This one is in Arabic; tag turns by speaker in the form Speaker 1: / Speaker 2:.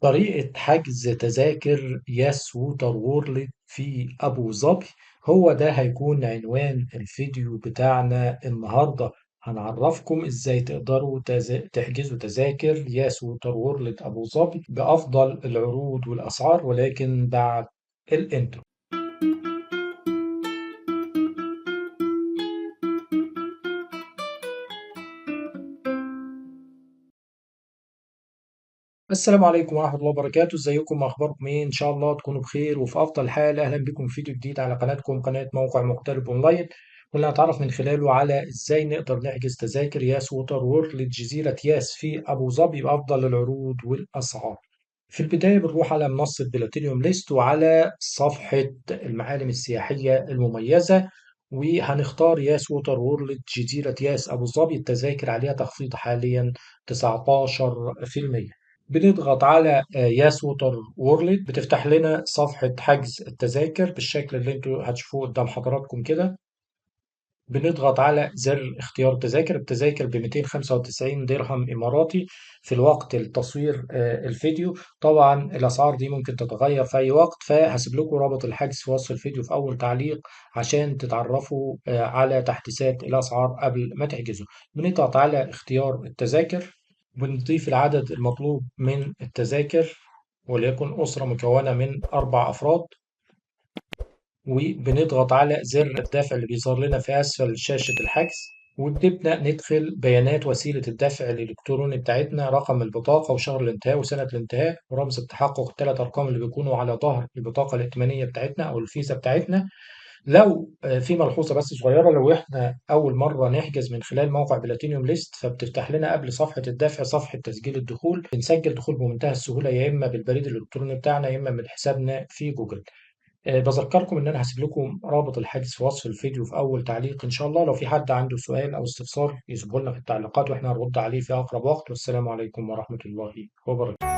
Speaker 1: طريقة حجز تذاكر ياس ووتر وورلد في أبو ظبي، هو ده هيكون عنوان الفيديو بتاعنا النهاردة. هنعرفكم ازاي تقدروا تحجزوا تذاكر ياس ووتر وورلد أبو ظبي بأفضل العروض والأسعار، ولكن بعد الانترو. السلام عليكم ورحمة الله وبركاته، ازيكم؟ اخباركم ايه؟ ان شاء الله تكونوا بخير وفي افضل حال. اهلا بكم في فيديو جديد على قناتكم، قناة موقع مغترب اونلاين، واللي هنتعرف من خلاله على ازاي نقدر نحجز تذاكر ياس ووتر وورلد جزيرة ياس في ابو ظبي بافضل العروض والاسعار. في البداية بنروح على منصة بلاتينيوم ليست وعلى صفحة المعالم السياحية المميزة، وهنختار ياس ووتر وورلد جزيرة ياس أبو ظبي. التذاكر عليها تخفيض حاليا 19%. بنضغط على ياس ووتر وورلد، بتفتح لنا صفحة حجز التذاكر بالشكل اللي انتوا هتشوفوه قدام حضراتكم كده. بنضغط على زر اختيار تذاكر. التذاكر ب 295 درهم إماراتي في الوقت التصوير الفيديو. طبعا الأسعار دي ممكن تتغير في أي وقت، فهسيب لكم رابط الحجز في وصف الفيديو في أول تعليق عشان تتعرفوا على تحديثات الأسعار قبل ما تحجزوا. بنضغط على اختيار التذاكر، بنضيف العدد المطلوب من التذاكر، وليكن أسرة مكونة من 4 أفراد، وبنضغط على زر الدفع اللي بيظهر لنا في أسفل شاشة الحجز، وبنبدأ ندخل بيانات وسيلة الدفع الإلكتروني بتاعتنا، رقم البطاقة وشهر الانتهاء وسنة الانتهاء ورمز التحقق، ال3 أرقام اللي بيكونوا على ظهر البطاقة الائتمانية بتاعتنا أو الفيزا بتاعتنا. لو في ملحوظة بس صغيرة، لو احنا أول مرة نحجز من خلال موقع بلاتينيوم ليست، فبتفتح لنا قبل صفحة الدفع صفحة تسجيل الدخول. بنسجل دخول بمنتهى السهولة، يا إما بالبريد الإلكتروني بتاعنا يا إما من حسابنا في جوجل. بذكركم ان انا هسيب لكم رابط الحجز في وصف الفيديو في اول تعليق. ان شاء الله لو في حد عنده سؤال او استفسار يسيبه لنا في التعليقات واحنا هنرد عليه في اقرب وقت. والسلام عليكم ورحمة الله وبركاته.